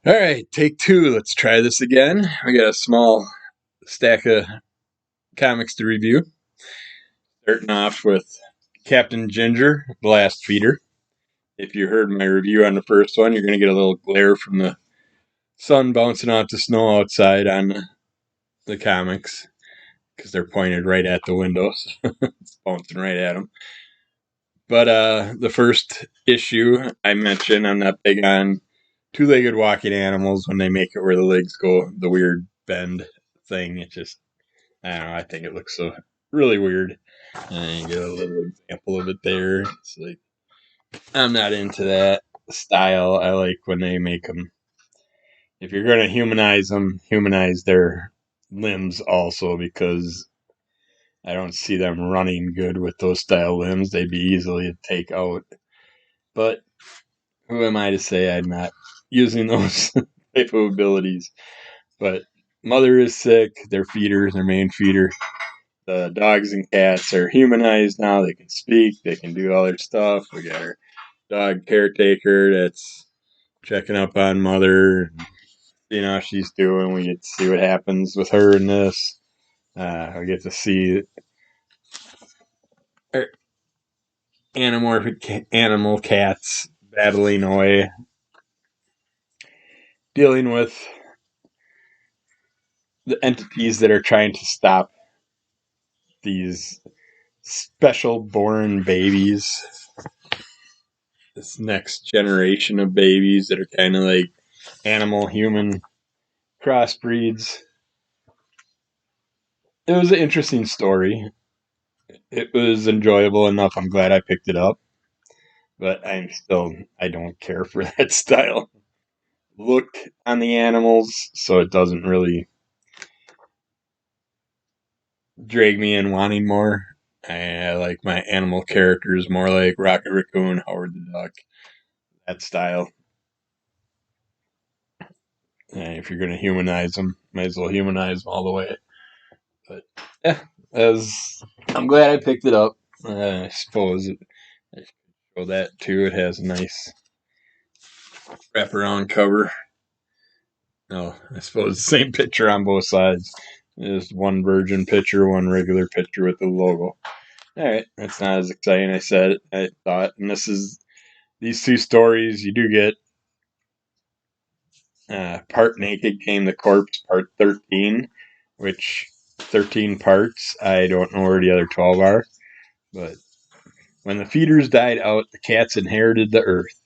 All right, take two. Let's try this again. We got a small stack of comics to review. Starting off with Captain Ginger, Blast Feeder. If you heard my review on the first one, you're going to get a little glare from the sun bouncing off the snow outside on the comics because they're pointed right at the windows. It's bouncing right at them. But the first issue I mentioned, I'm not big on two-legged walking animals when they make it where the legs go the weird bend thing. It just, I don't know, I think it looks so really weird. And you get a little example of it there. It's like, I'm not into that style. I like when they make them, if you're going to humanize them, humanize their limbs also, because I don't see them running good with those style limbs. They'd be easily to take out. But who am I to say I'm not using those type of abilities? But mother is sick. Their feeder, their main feeder. The dogs and cats are humanized now. They can speak. They can do all their stuff. We got our dog caretaker that's checking up on mother, and seeing how she's doing. We get to see what happens with her in this. We get to see anamorphic animal cats battling away, dealing with the entities that are trying to stop these special born babies, this next generation of babies that are kind of like animal human crossbreeds. It was an interesting story. It was enjoyable enough. I'm glad I picked it up, but I don't care for that style look on the animals, so it doesn't really drag me in wanting more. I like my animal characters more like Rocket Raccoon, Howard the Duck, that style. And if you're going to humanize them, might as well humanize them all the way. But yeah, I'm glad I picked it up. I suppose I should show that too. It has a nice wraparound cover. No, I suppose the same picture on both sides. There's one virgin picture, one regular picture with the logo. Alright, that's not as exciting as I thought. And these two stories, you do get part Naked Came the Corpse, part 13, which 13 parts. I don't know where the other 12 are. But when the feeders died out, the cats inherited the Earth,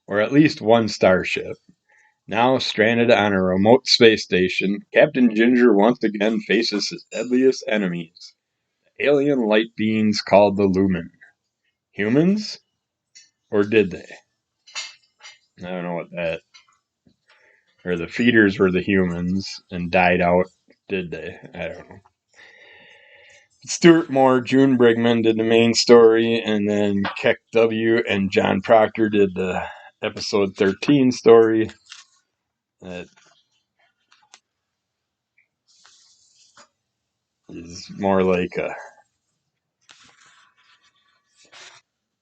or at least one starship. Now stranded on a remote space station, Captain Ginger once again faces his deadliest enemies, alien light beings called the Lumen. Humans? Or did they? I don't know what that. Or the feeders were the humans and died out. Did they? I don't know. Stuart Moore, June Brigman did the main story, and then Keck W. and John Proctor did the episode 13 story. That is more like a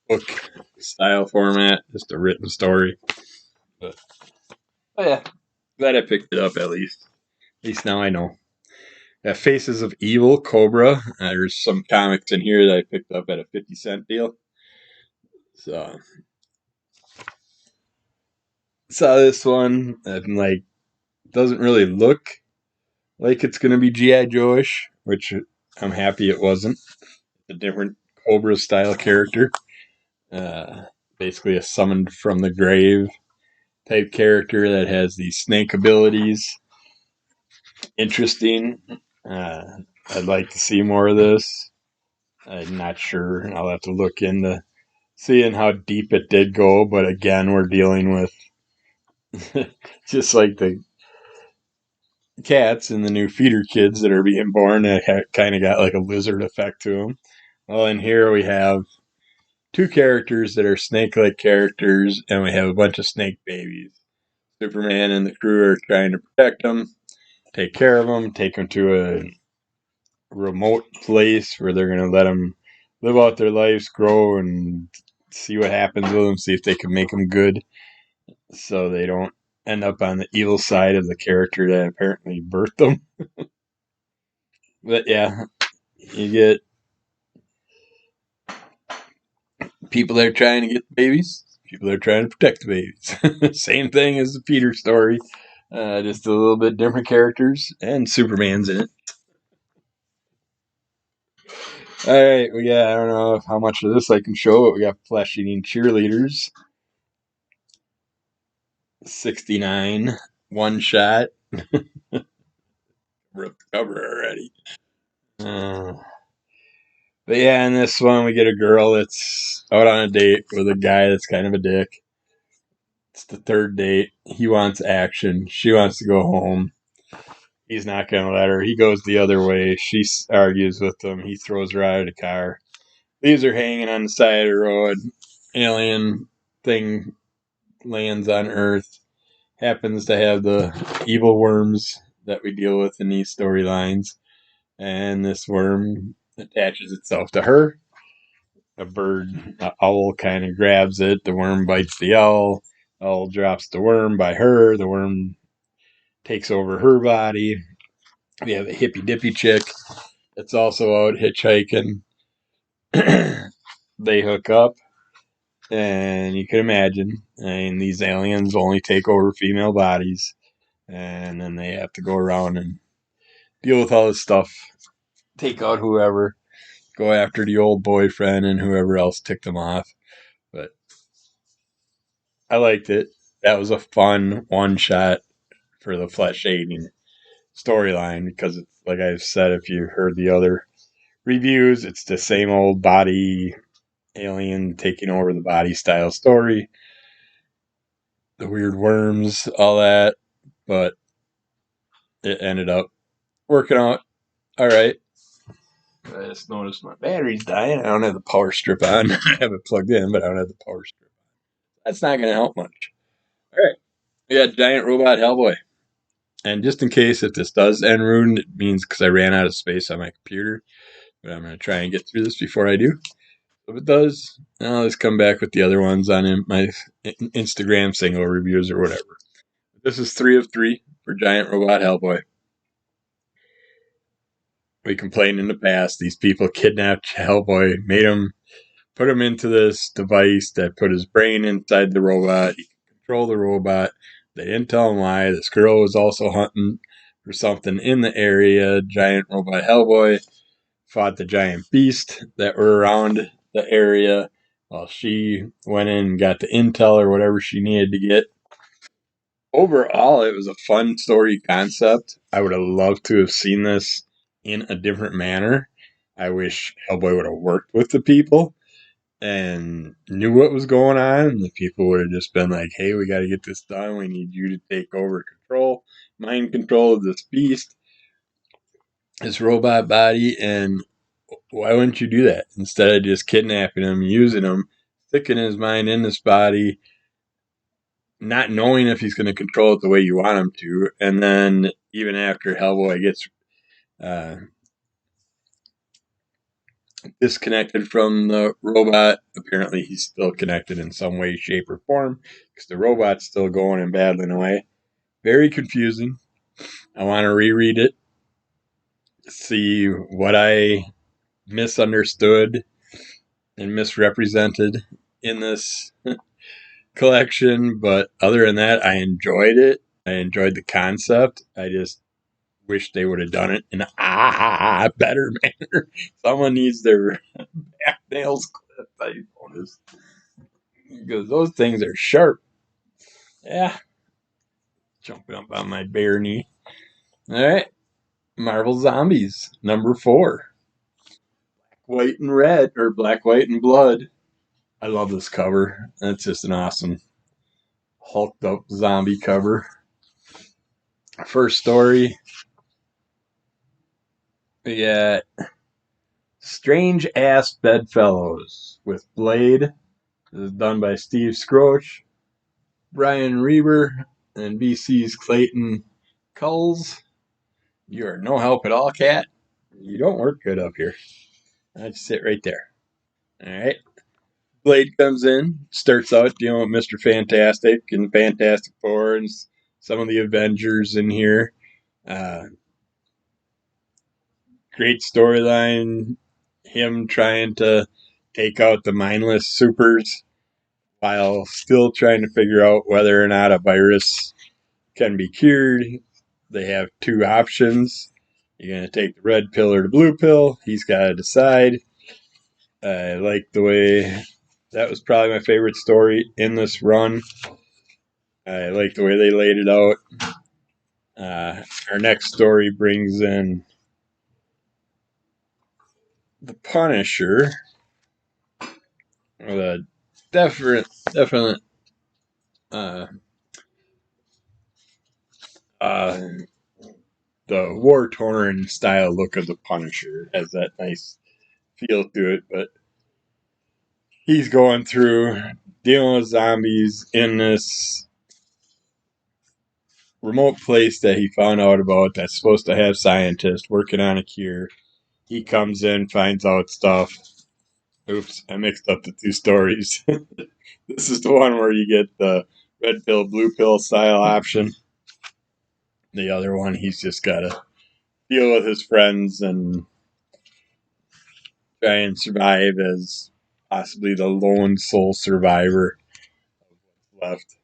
book style format, just a written story. But oh yeah, glad I picked it up at least. At least now I know. Faces of Evil Kobra. There's some comics in here that I picked up at a 50-cent deal. So saw this one and like doesn't really look like it's gonna be G.I. Joe-ish, which I'm happy it wasn't. A different Cobra style character. Basically a summoned from the grave type character that has these snake abilities. Interesting. Uh, I'd like to see more of this. I'm not sure. I'll have to look into seeing how deep it did go, but again, we're dealing with just like the cats and the new feeder kids that are being born that kind of got like a lizard effect to them. Well, in here we have two characters that are snake-like characters, and we have a bunch of snake babies. Superman and the crew are trying to protect them, take care of them, take them to a remote place where they're going to let them live out their lives, grow, and see what happens with them, see if they can make them good so they don't end up on the evil side of the character that apparently birthed them. But yeah, you get people that are trying to get the babies, people that are trying to protect the babies. Same thing as the Peter story, just a little bit different characters, and Superman's in it. All right, I don't know how much of this I can show, but we got flesh eating cheerleaders. 69, one shot. Ripped the cover already. But yeah, in this one, we get a girl that's out on a date with a guy that's kind of a dick. It's the third date. He wants action. She wants to go home. He's not going to let her. He goes the other way. She argues with him. He throws her out of the car. Leaves her hanging on the side of the road. Alien thing lands on Earth. Happens to have the evil worms that we deal with in these storylines. And this worm attaches itself to her. A bird, an owl kind of grabs it. The worm bites the owl. Owl drops the worm by her. The worm takes over her body. We have a hippy dippy chick that's also out hitchhiking. They hook up, and you can imagine, these aliens only take over female bodies, and then they have to go around and deal with all this stuff, take out whoever, go after the old boyfriend and whoever else ticked them off. But I liked it. That was a fun one shot for the flesh eating storyline because it's like I've said, if you heard the other reviews, it's the same old body alien taking over the body style story. The weird worms, all that, but it ended up working out all right. I just noticed my battery's dying. I don't have the power strip on. I have it plugged in, but I don't have the power strip. That's not going to help much. All right. We got Giant Robot Hellboy. And just in case if this does end ruined, it means because I ran out of space on my computer. But I'm going to try and get through this before I do. If it does, I'll just come back with the other ones on my Instagram single reviews or whatever. This is 3 of 3 for Giant Robot Hellboy. We complained in the past, these people kidnapped Hellboy, put him into this device that put his brain inside the robot. He could control the robot. They didn't tell him why. This girl was also hunting for something in the area. Giant Robot Hellboy fought the giant beast that were around the area while she went in and got the intel or whatever she needed to get. Overall, it was a fun story concept. I would have loved to have seen this in a different manner. I wish Hellboy would have worked with the people and knew what was going on. And the people would have just been like, hey, we got to get this done. We need you to take over mind control of this beast, this robot body. And why wouldn't you do that? Instead of just kidnapping him, using him, sticking his mind in this body, not knowing if he's going to control it the way you want him to. And then even after Hellboy gets disconnected from the robot, apparently he's still connected in some way, shape, or form because the robot's still going and battling away. Very confusing. I want to reread it, see what I misunderstood and misrepresented in this collection. But other than that, I enjoyed it. I enjoyed the concept. I just wish they would have done it in a better manner. Someone needs their back nails clipped, I noticed. Because those things are sharp. Yeah. Jumping up on my bare knee. Alright. Marvel Zombies, number 4. White and red, or black, white, and blood. I love this cover. That's just an awesome hulked up zombie cover. First story. We got Strange Ass Bedfellows with Blade. This is done by Steve Scroach, Brian Reber, and BC's Clayton Culls. You are no help at all, Cat. You don't work good up here. I just sit right there. Alright. Blade comes in, starts out dealing with Mr. Fantastic and Fantastic Four and some of the Avengers in here. Great storyline. Him trying to take out the mindless supers while still trying to figure out whether or not a virus can be cured. They have two options. You're going to take the red pill or the blue pill. He's got to decide. I like the way that was probably my favorite story in this run. I like the way they laid it out. Our next story brings in the Punisher. The definite uh, uh, the war-torn style look of the Punisher has that nice feel to it, but he's going through dealing with zombies in this remote place that he found out about that's supposed to have scientists working on a cure. He comes in, finds out stuff. Oops, I mixed up the two stories. This is the one where you get the red pill, blue pill style option. The other one, he's just got to deal with his friends and try and survive as possibly the lone sole survivor left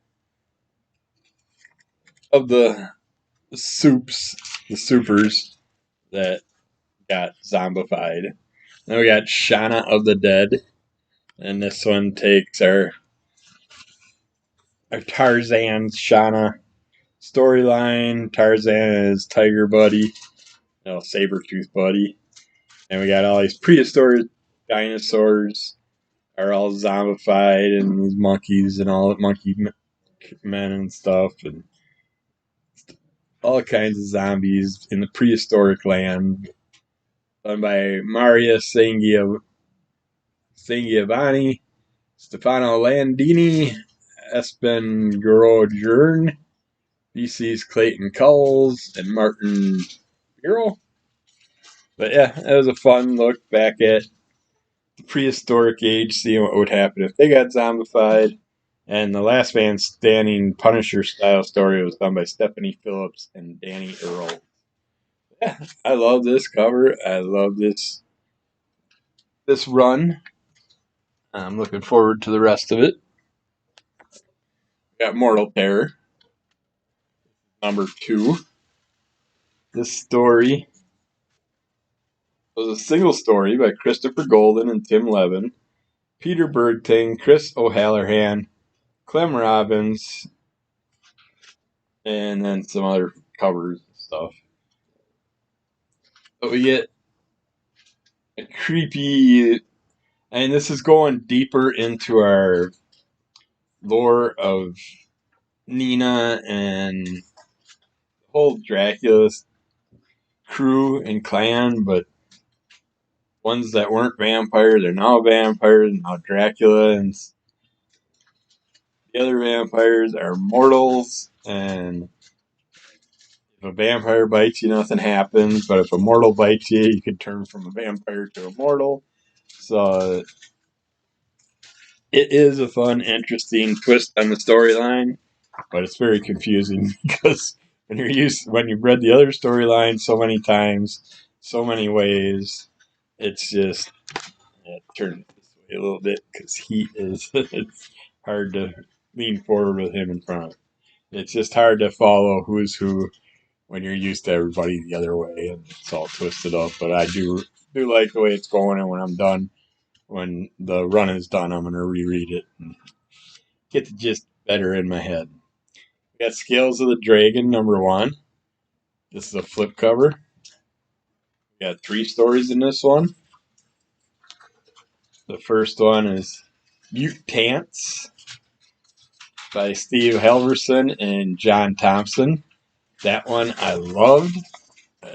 of the supers that got zombified. Then we got Shauna of the Dead, and this one takes our Tarzan Shauna storyline. Tarzan is Tiger Buddy, Saber-tooth Buddy, and we got all these prehistoric dinosaurs are all zombified, and these monkeys and all the monkey men and stuff, and all kinds of zombies in the prehistoric land. Done by Maria Sangiovanni, Stefano Landini, Espen Guro-Jern, BC's Clayton Cowles, and Martin Bureau. But yeah, it was a fun look back at the prehistoric age, seeing what would happen if they got zombified. And the Last Man Standing Punisher style story was done by Stephanie Phillips and Danny Earl. Yeah, I love this cover. I love this run. I'm looking forward to the rest of it. We got Mortal Terror, number 2. This story was a single story by Christopher Golden and Tim Levin, Peter Bergting, Chris O'Halloran, Clem Robbins, and then some other covers and stuff. But we get a creepy, and this is going deeper into our lore of Nina and the whole Dracula crew and clan, but ones that weren't vampires are now vampires, now Dracula, and the other vampires are mortals, and if a vampire bites you, nothing happens, but if a mortal bites you, you can turn from a vampire to a mortal. So it is a fun, interesting twist on the storyline, but it's very confusing because when you've read the other storyline so many times, so many ways, it's just turn this way a little bit because it's hard to lean forward with him in front. It's just hard to follow who's who when you're used to everybody the other way, and it's all twisted up. But I do like the way it's going, and when the run is done, I'm going to reread it and get the gist better in my head. We got Scales of the Dragon, number 1. This is a flip cover. We got 3 stories in this one. The first one is Mutants by Steve Halverson and John Thompson. That one I loved.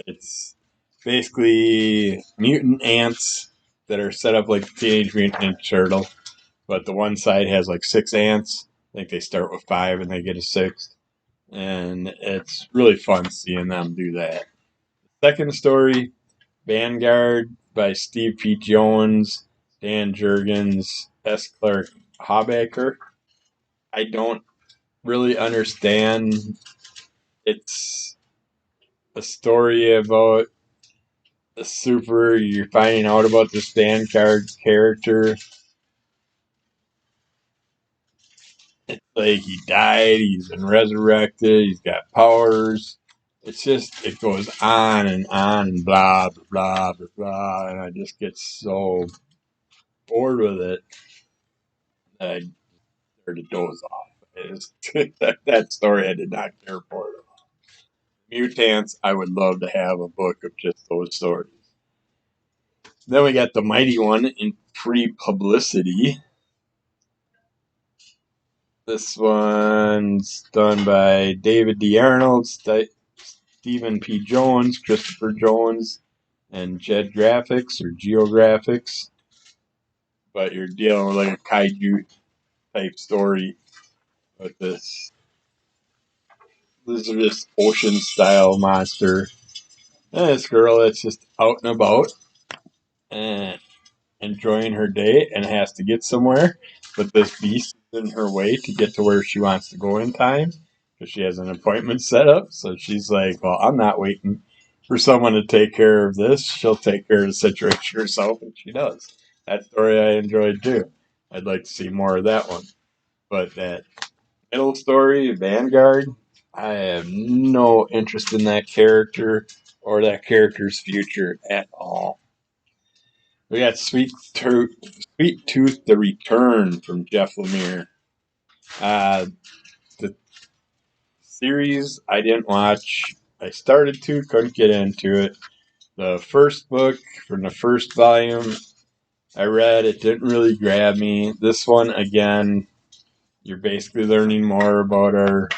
It's basically mutant ants that are set up like Teenage Mutant Ninja Turtle, but the one side has like 6 ants. I think they start with 5 and they get a 6th. And it's really fun seeing them do that. Second story, Vanguard by Steve P. Jones, Dan Jurgens, S. Clark Habaker. I don't really understand It's a story about you're finding out about this Vanguard character. It's like he died, he's been resurrected, he's got powers. It's just, it goes on and blah, blah, blah, blah, and I just get so bored with it that I started to doze off. That story I did not care for. Mutants, I would love to have a book of just those stories. Then we got the Mighty One in Free Publicity. This one's done by David D. Arnold, Stephen P. Jones, Christopher Jones, and Jed Graphics or Geographics. But you're dealing with like a kaiju type story with this. This is just ocean style monster. And this girl that's just out and about and enjoying her day and has to get somewhere. But this beast is in her way to get to where she wants to go in time because she has an appointment set up. So she's like, well, I'm not waiting for someone to take care of this. She'll take care of the situation herself, and she does. That story I enjoyed too. I'd like to see more of that one. But that middle story, Vanguard, I have no interest in that character or that character's future at all. We got Sweet Tooth: The Return from Jeff Lemire. The series I didn't watch. I started to, couldn't get into it. The first book from the first volume I read, it didn't really grab me. This one, again, you're basically learning more about our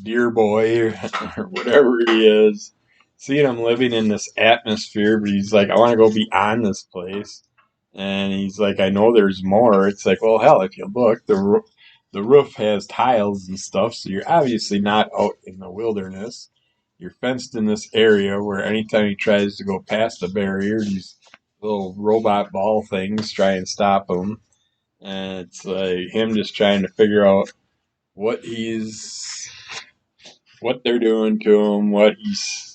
dear boy or whatever he is. Seeing him living in this atmosphere, but he's like, I want to go beyond this place. And he's like, I know there's more. It's like, well, hell, if you look, the roof has tiles and stuff, so you're obviously not out in the wilderness. You're fenced in this area where anytime he tries to go past the barrier, these little robot ball things try and stop him. And it's like him just trying to figure out what they're doing to him, what he's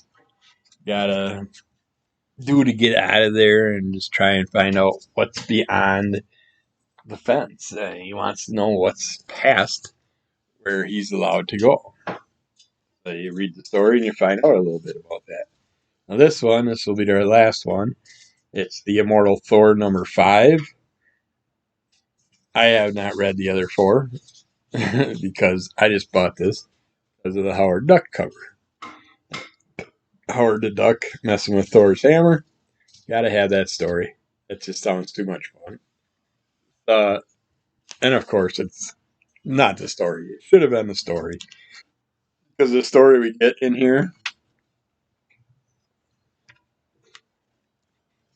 gotta do to get out of there, and just try and find out what's beyond the fence. He wants to know what's past where he's allowed to go. So you read the story and you find out a little bit about that. Now this will be their last one. It's the Immortal Thor number 5. I have not read the other 4 because I just bought this because of the Howard Duck cover. Howard the Duck messing with Thor's hammer. Gotta have that story. It just sounds too much fun. And of course, it's not the story. It should have been the story. Because the story we get in here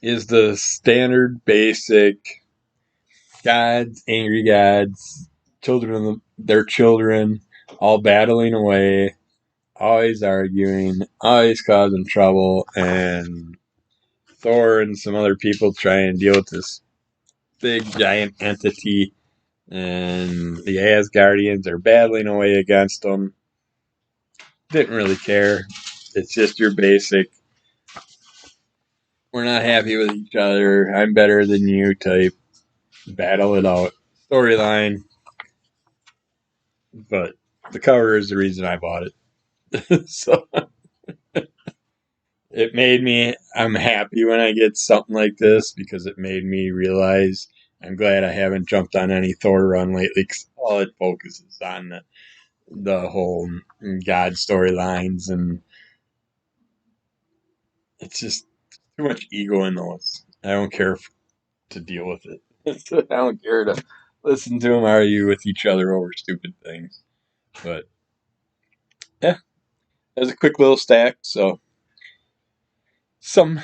is the standard basic gods, angry gods, children of their children, all battling away, always arguing, always causing trouble, and Thor and some other people try and deal with this big giant entity, and the Asgardians are battling away against them. Didn't really care. It's just your basic, we're not happy with each other, I'm better than you type, battle it out storyline. But the cover is the reason I bought it. So I'm happy when I get something like this because it made me realize I'm glad I haven't jumped on any Thor run lately because all it focuses on the whole God storylines, and it's just too much ego in those. I don't care to deal with it. I don't care to listen to them argue with each other over stupid things. But yeah, there's a quick little stack. So some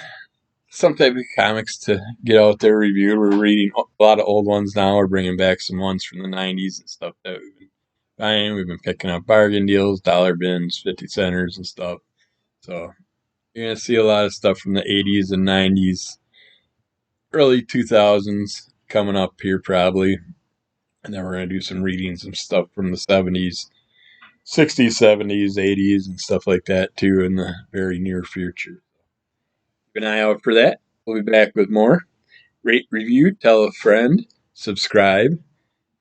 type of comics to get out there reviewed. We're reading a lot of old ones now. We're bringing back some ones from the 90s and stuff that we've been buying. We've been picking up bargain deals, dollar bins, 50 centers and stuff. So you're going to see a lot of stuff from the 80s and 90s, early 2000s coming up here probably. And then we're going to do some readings and stuff from the 70s. 60s, 70s, 80s, and stuff like that too in the very near future. Keep an eye out for that. We'll be back with more. Rate, review, tell a friend, subscribe.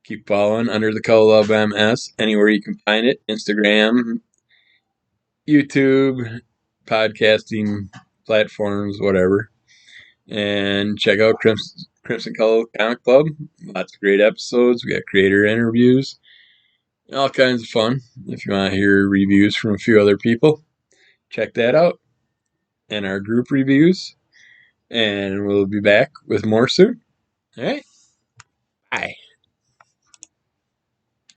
Keep following Under the Color of MS anywhere you can find it. Instagram, YouTube, podcasting platforms, whatever. And check out Crimson Color Comic Club. Lots of great episodes. We got creator interviews. All kinds of fun. If you want to hear reviews from a few other people, check that out. And our group reviews. And we'll be back with more soon. All right. Bye.